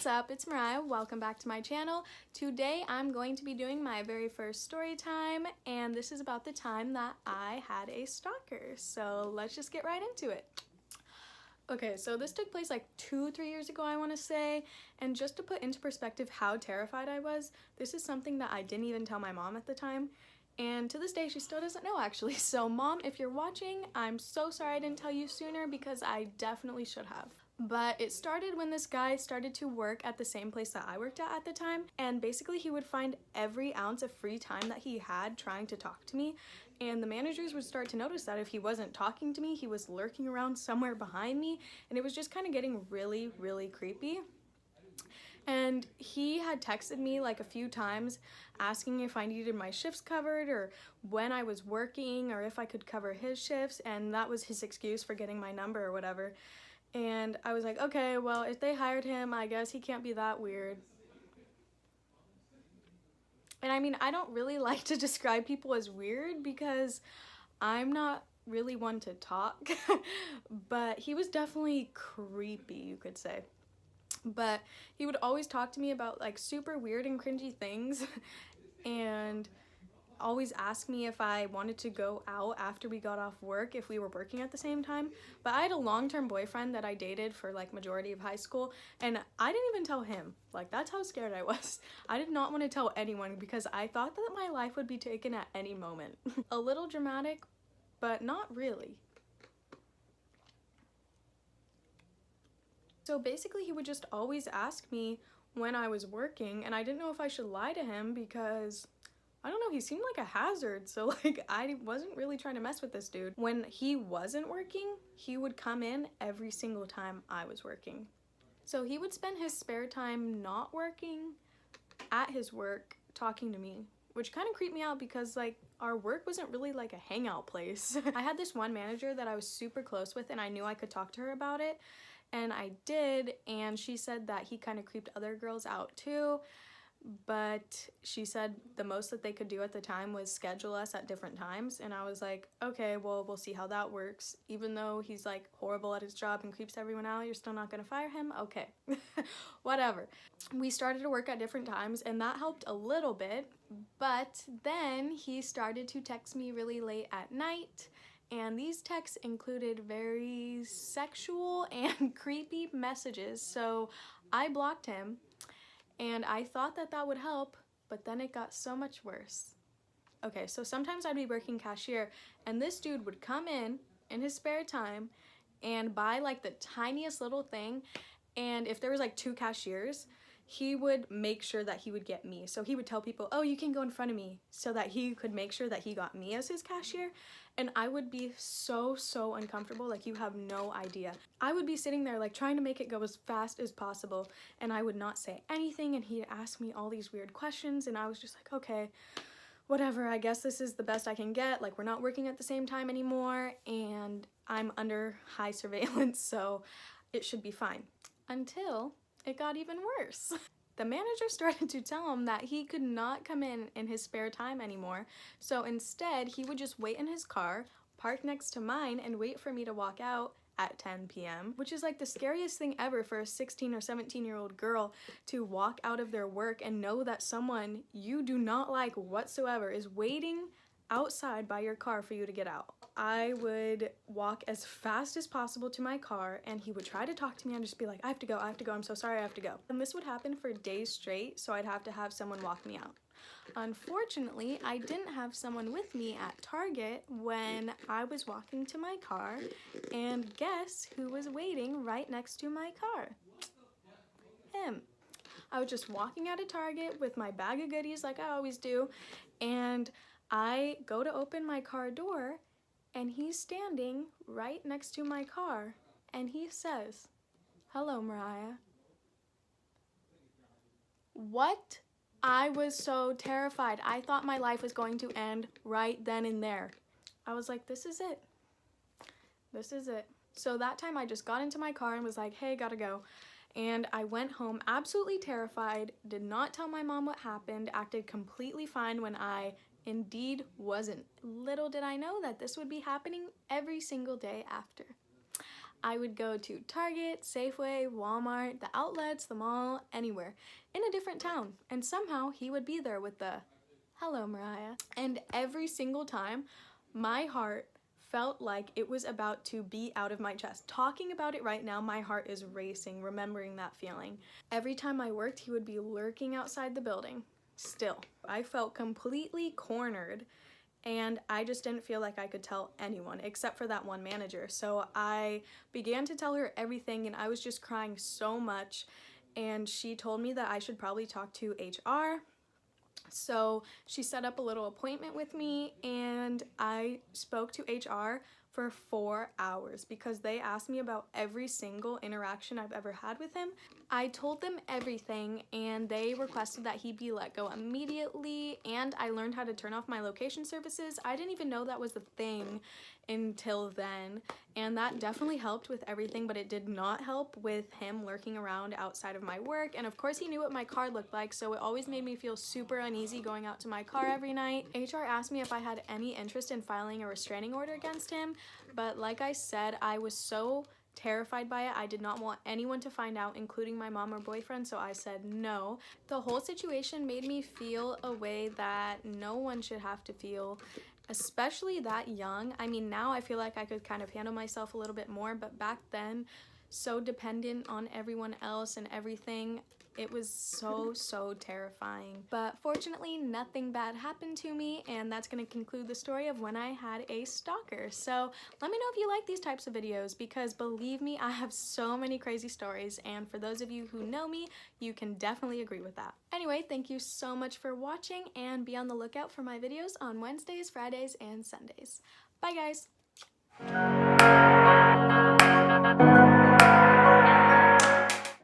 What's up? It's Myriah. Welcome back to my channel. Today I'm going to be doing my very first story time, and this is about the time that I had a stalker. So let's just get right into it. Okay, so this took place like 2-3 years ago, I want to say, and just to put into perspective how terrified I was, this is something that I didn't even tell my mom at the time, and to this day she still doesn't know actually. So Mom, if you're watching, I'm so sorry I didn't tell you sooner because I definitely should have. But it started when this guy started to work at the same place that I worked at the time, and basically he would find every ounce of free time that he had trying to talk to me, and the managers would start to notice that if he wasn't talking to me, he was lurking around somewhere behind me, and it was just kind of getting really creepy. And he had texted me like a few times asking if I needed my shifts covered or when I was working or if I could cover his shifts, and that was his excuse for getting my number or whatever. And I was like, okay, well, if they hired him, I guess he can't be that weird. And I mean, I don't really like to describe people as weird because I'm not really one to talk, but he was definitely creepy, you could say. But he would always talk to me about like super weird and cringy things and always ask me if I wanted to go out after we got off work if we were working at the same time. But I had a long-term boyfriend that I dated for like majority of high school, and I didn't even tell him. Like, that's how scared I was. I did not want to tell anyone because I thought that my life would be taken at any moment. A little dramatic, but not really. So basically he would just always ask me when I was working, and I didn't know if I should lie to him because I don't know, he seemed like a hazard, so like I wasn't really trying to mess with this dude. When he wasn't working, he would come in every single time I was working. So he would spend his spare time not working at his work talking to me, which kind of creeped me out because like our work wasn't really like a hangout place. I had this one manager that I was super close with and I knew I could talk to her about it, and I did, and she said that he kind of creeped other girls out too. But she said the most that they could do at the time was schedule us at different times, and I was like, okay, well, we'll see how that works. Even though he's like horrible at his job and creeps everyone out, you're still not gonna fire him? Okay. Whatever. We started to work at different times, and that helped a little bit, but then he started to text me really late at night, and these texts included very sexual and creepy messages, so I blocked him. And I thought that that would help, but then it got so much worse. Okay, so sometimes I'd be working cashier, and this dude would come in his spare time and buy like the tiniest little thing, and if there was like 2 cashiers, he would make sure that he would get me. So he would tell people, oh, you can go in front of me, so that he could make sure that he got me as his cashier. And I would be so uncomfortable, like you have no idea. I would be sitting there like trying to make it go as fast as possible, and I would not say anything, and he'd ask me all these weird questions, and I was just like, okay, whatever, I guess this is the best I can get. Like, we're not working at the same time anymore, and I'm under high surveillance, so it should be fine. Until it got even worse. The manager started to tell him that he could not come in his spare time anymore, so instead he would just wait in his car, park next to mine, and wait for me to walk out at 10 p.m., which is like the scariest thing ever for a 16 or 17-year-old girl to walk out of their work and know that someone you do not like whatsoever is waiting outside by your car for you to get out. I would walk as fast as possible to my car, and he would try to talk to me and just be like, I have to go, I'm so sorry, I have to go. And this would happen for days straight, so I'd have to have someone walk me out. Unfortunately, I didn't have someone with me at Target when I was walking to my car, and guess who was waiting right next to my car? Him. I was just walking out of Target with my bag of goodies like I always do, and I go to open my car door, and he's standing right next to my car, and he says, hello, Myriah. What? I was so terrified. I thought my life was going to end right then and there. I was like, this is it. This is it. So that time I just got into my car and was like, hey, gotta go. And I went home absolutely terrified, did not tell my mom what happened, acted completely fine when I indeed wasn't. Little did I know that this would be happening every single day after. I would go to Target, Safeway, Walmart, the outlets, the mall, anywhere in a different town. And somehow he would be there with the, "Hello, Myriah." And every single time, my heart felt like it was about to be out of my chest. Talking about it right now, my heart is racing, remembering that feeling. Every time I worked, he would be lurking outside the building. Still, I felt completely cornered, and I just didn't feel like I could tell anyone except for that one manager. So I began to tell her everything, and I was just crying so much, and she told me that I should probably talk to HR. So she set up a little appointment with me, and I spoke to HR for 4 hours because they asked me about every single interaction I've ever had with him. I told them everything, and they requested that he be let go immediately, and I learned how to turn off my location services. I didn't even know that was the thing until then, and that definitely helped with everything, but it did not help with him lurking around outside of my work. And of course he knew what my car looked like, so it always made me feel super uneasy going out to my car every night. HR asked me if I had any interest in filing a restraining order against him, but like I said, I was so terrified by it. I did not want anyone to find out, including my mom or boyfriend, so I said no. The whole situation made me feel a way that no one should have to feel, especially that young. I mean, now I feel like I could kind of handle myself a little bit more, but back then, so dependent on everyone else and everything, it was so terrifying. But fortunately, nothing bad happened to me, and that's going to conclude the story of when I had a stalker. So let me know if you like these types of videos, because believe me, I have so many crazy stories, and for those of you who know me, you can definitely agree with that. Anyway, thank you so much for watching, and be on the lookout for my videos on Wednesdays, Fridays, and Sundays. Bye guys!